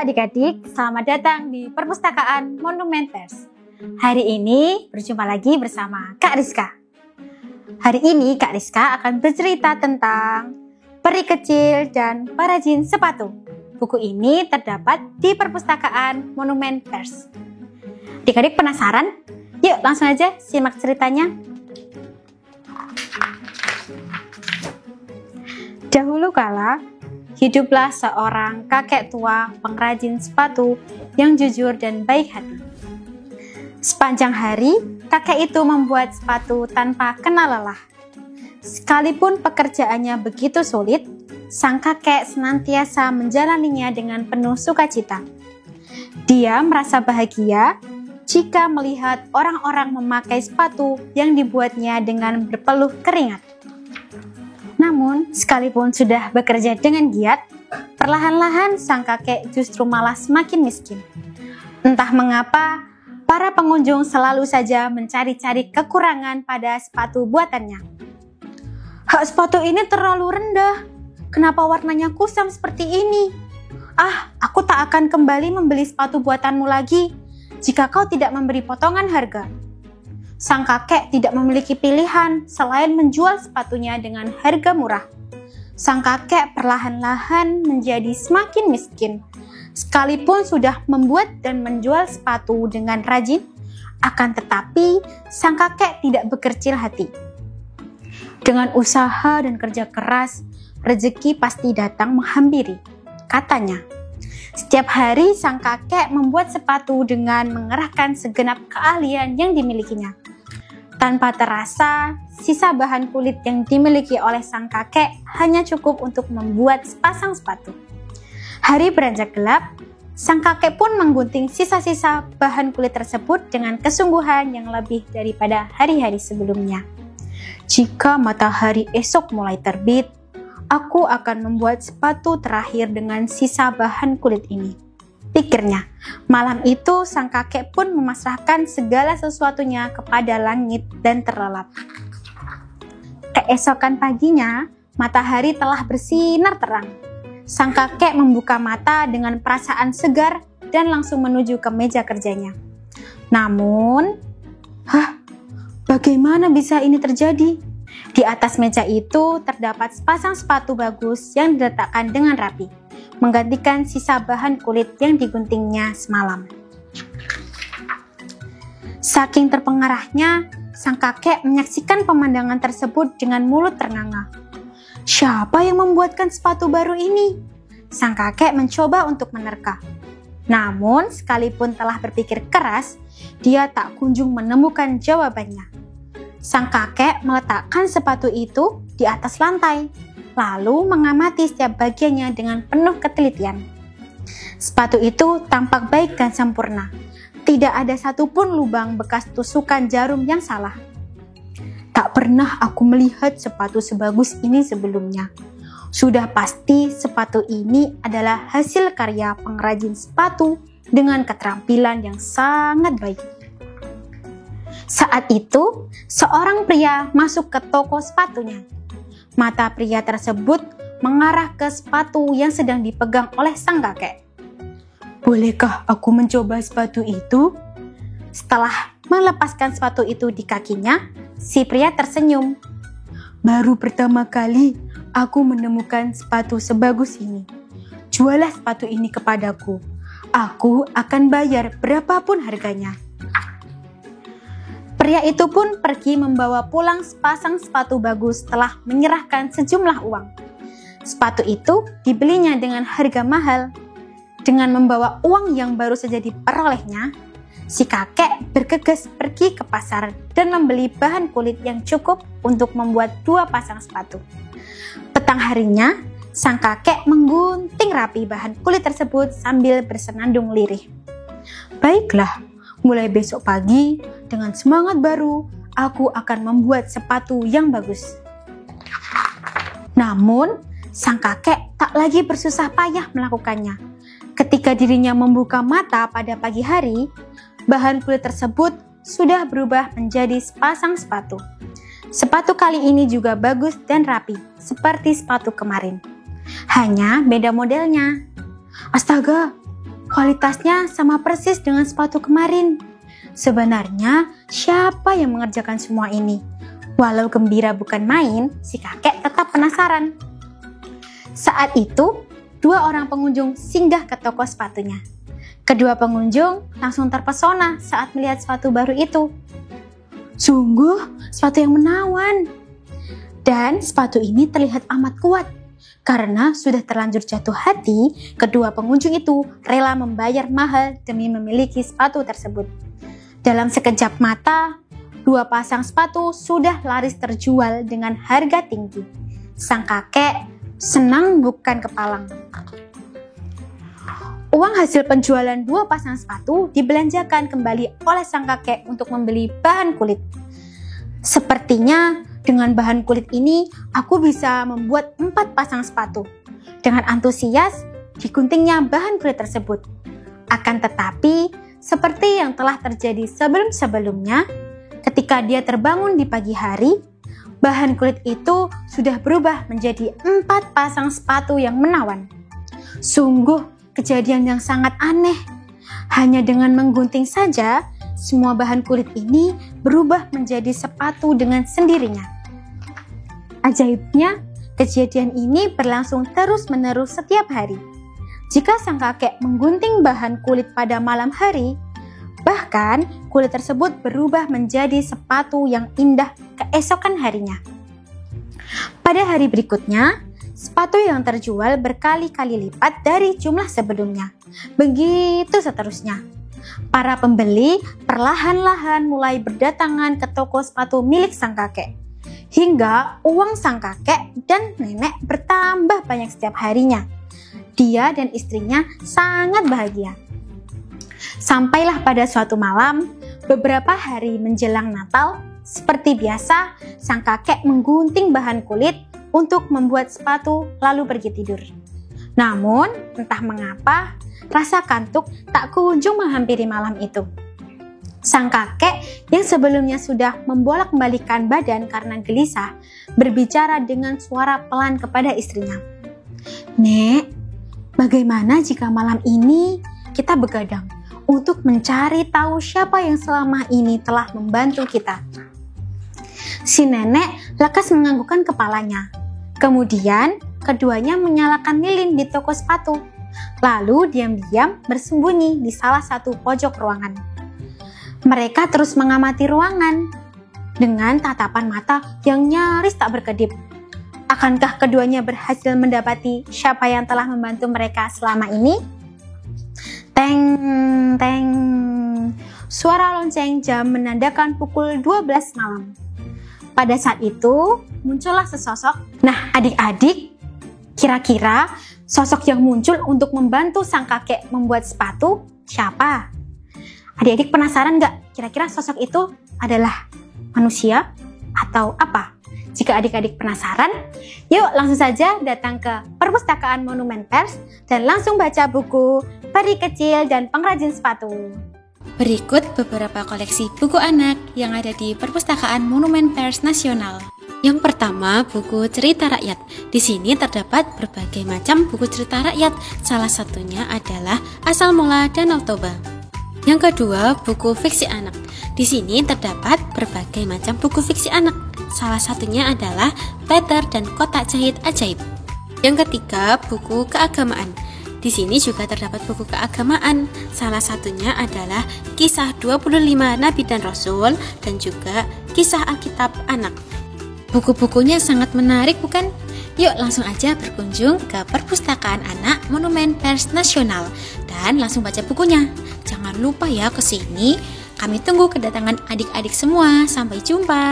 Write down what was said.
adik-adik, selamat datang di Perpustakaan Monumen Pers. Hari ini berjumpa lagi bersama Kak Rizka. Hari ini Kak Rizka akan bercerita tentang Peri Kecil dan Perajin Sepatu. Buku ini terdapat di Perpustakaan Monumen Pers. Adik-adik penasaran? Yuk langsung aja simak ceritanya. Dahulu kala, hiduplah seorang kakek tua pengrajin sepatu yang jujur dan baik hati. Sepanjang hari, kakek itu membuat sepatu tanpa kenal lelah. Sekalipun pekerjaannya begitu sulit, sang kakek senantiasa menjalaninya dengan penuh sukacita. Dia merasa bahagia jika melihat orang-orang memakai sepatu yang dibuatnya dengan berpeluh keringat. Namun, sekalipun sudah bekerja dengan giat, perlahan-lahan sang kakek justru malah semakin miskin. Entah mengapa, para pengunjung selalu saja mencari-cari kekurangan pada sepatu buatannya. "Hak sepatu ini terlalu rendah. Kenapa warnanya kusam seperti ini? Aku tak akan kembali membeli sepatu buatanmu lagi jika kau tidak memberi potongan harga." Sang kakek tidak memiliki pilihan selain menjual sepatunya dengan harga murah. Sang kakek perlahan-lahan menjadi semakin miskin. Sekalipun sudah membuat dan menjual sepatu dengan rajin, akan tetapi sang kakek tidak berkecil hati. Dengan usaha dan kerja keras, rezeki pasti datang menghampiri, katanya. Setiap hari sang kakek membuat sepatu dengan mengerahkan segenap keahlian yang dimilikinya. Tanpa terasa, sisa bahan kulit yang dimiliki oleh sang kakek hanya cukup untuk membuat sepasang sepatu. Hari beranjak gelap, sang kakek pun menggunting sisa-sisa bahan kulit tersebut dengan kesungguhan yang lebih daripada hari-hari sebelumnya. "Jika matahari esok mulai terbit, aku akan membuat sepatu terakhir dengan sisa bahan kulit ini," pikirnya. Malam itu sang kakek pun memasrahkan segala sesuatunya kepada langit dan terlelap. Keesokan paginya, matahari telah bersinar terang. Sang kakek membuka mata dengan perasaan segar dan langsung menuju ke meja kerjanya. Namun, bagaimana bisa ini terjadi? Di atas meja itu terdapat sepasang sepatu bagus yang diletakkan dengan rapi, menggantikan sisa bahan kulit yang diguntingnya semalam. Saking terpengarahnya, sang kakek menyaksikan pemandangan tersebut dengan mulut ternganga. "Siapa yang membuatkan sepatu baru ini?" Sang kakek mencoba untuk menerka. Namun, sekalipun telah berpikir keras, dia tak kunjung menemukan jawabannya. Sang kakek meletakkan sepatu itu di atas lantai, lalu mengamati setiap bagiannya dengan penuh ketelitian. Sepatu itu tampak baik dan sempurna. Tidak ada satupun lubang bekas tusukan jarum yang salah. "Tak pernah aku melihat sepatu sebagus ini sebelumnya. Sudah pasti sepatu ini adalah hasil karya pengrajin sepatu dengan keterampilan yang sangat baik." Saat itu, seorang pria masuk ke toko sepatunya. Mata pria tersebut mengarah ke sepatu yang sedang dipegang oleh sang kakek. "Bolehkah aku mencoba sepatu itu?" Setelah melepaskan sepatu itu di kakinya, si pria tersenyum. "Baru pertama kali aku menemukan sepatu sebagus ini. Jualah sepatu ini kepadaku. Aku akan bayar berapapun harganya." Pria itu pun pergi membawa pulang sepasang sepatu bagus setelah menyerahkan sejumlah uang. Sepatu itu dibelinya dengan harga mahal. Dengan membawa uang yang baru saja diperolehnya, si kakek bergegas pergi ke pasar dan membeli bahan kulit yang cukup untuk membuat 2 pasang sepatu. Petang harinya, sang kakek menggunting rapi bahan kulit tersebut sambil bersenandung lirih. "Baiklah, mulai besok pagi, dengan semangat baru, aku akan membuat sepatu yang bagus." Namun, sang kakek tak lagi bersusah payah melakukannya. Ketika dirinya membuka mata pada pagi hari, bahan kulit tersebut sudah berubah menjadi sepasang sepatu. Sepatu kali ini juga bagus dan rapi, seperti sepatu kemarin. Hanya beda modelnya. "Astaga, kualitasnya sama persis dengan sepatu kemarin. Sebenarnya siapa yang mengerjakan semua ini? Walau gembira bukan main, si kakek tetap penasaran. Saat itu, 2 orang pengunjung singgah ke toko sepatunya. Kedua pengunjung langsung terpesona saat melihat sepatu baru itu. Sungguh, sepatu yang menawan. Dan sepatu ini terlihat amat kuat. Karena sudah terlanjur jatuh hati, kedua pengunjung itu rela membayar mahal demi memiliki sepatu tersebut. Dalam sekejap mata, 2 pasang sepatu sudah laris terjual dengan harga tinggi. Sang kakek senang bukan kepalang. Uang hasil penjualan 2 pasang sepatu dibelanjakan kembali oleh sang kakek untuk membeli bahan kulit. Sepertinya dengan bahan kulit ini aku bisa membuat 4 pasang sepatu. Dengan antusias diguntingnya bahan kulit tersebut. Akan tetapi, seperti yang telah terjadi sebelum-sebelumnya, ketika dia terbangun di pagi hari, bahan kulit itu sudah berubah menjadi 4 pasang sepatu yang menawan. Sungguh kejadian yang sangat aneh. Hanya dengan menggunting saja, semua bahan kulit ini berubah menjadi sepatu dengan sendirinya. Ajaibnya, kejadian ini berlangsung terus-menerus setiap hari. Jika sang kakek menggunting bahan kulit pada malam hari, bahkan kulit tersebut berubah menjadi sepatu yang indah keesokan harinya. Pada hari berikutnya, sepatu yang terjual berkali-kali lipat dari jumlah sebelumnya. Begitu seterusnya. Para pembeli perlahan-lahan mulai berdatangan ke toko sepatu milik sang kakek. Hingga uang sang kakek dan nenek bertambah banyak setiap harinya. Dia dan istrinya sangat bahagia. Sampailah pada suatu malam, beberapa hari menjelang Natal, seperti biasa, sang kakek menggunting bahan kulit untuk membuat sepatu lalu pergi tidur. Namun, entah mengapa, rasa kantuk tak kunjung menghampiri malam itu. Sang kakek yang sebelumnya sudah membolak-balikan badan karena gelisah, berbicara dengan suara pelan kepada istrinya. "Nek, bagaimana jika malam ini kita begadang untuk mencari tahu siapa yang selama ini telah membantu kita?" Si nenek lekas menganggukkan kepalanya. Kemudian, keduanya menyalakan lilin di toko sepatu. Lalu diam-diam bersembunyi di salah satu pojok ruangan. Mereka terus mengamati ruangan dengan tatapan mata yang nyaris tak berkedip. Akankah keduanya berhasil mendapati siapa yang telah membantu mereka selama ini? Teng, teng. Suara lonceng jam menandakan pukul 12 malam. Pada saat itu, muncullah sesosok. Nah, adik-adik, kira-kira sosok yang muncul untuk membantu sang kakek membuat sepatu siapa? Adik-adik penasaran nggak? Kira-kira sosok itu adalah manusia atau apa? Jika adik-adik penasaran, yuk langsung saja datang ke Perpustakaan Monumen Pers dan langsung baca buku Peri Kecil dan Pengrajin Sepatu. Berikut beberapa koleksi buku anak yang ada di Perpustakaan Monumen Pers Nasional. Yang pertama, buku cerita rakyat. Di sini terdapat berbagai macam buku cerita rakyat. Salah satunya adalah Asal Mula Danau Toba. Yang kedua, buku fiksi anak. Di sini terdapat berbagai macam buku fiksi anak. Salah satunya adalah Peter dan Kotak Jahit Ajaib. Yang ketiga, buku keagamaan. Di sini juga terdapat buku keagamaan. Salah satunya adalah Kisah 25 Nabi dan Rasul dan juga Kisah Alkitab Anak. Buku-bukunya sangat menarik, bukan? Yuk langsung aja berkunjung ke Perpustakaan Anak Monumen Pers Nasional dan langsung baca bukunya. Jangan lupa ya ke sini. Kami tunggu kedatangan adik-adik semua. Sampai jumpa.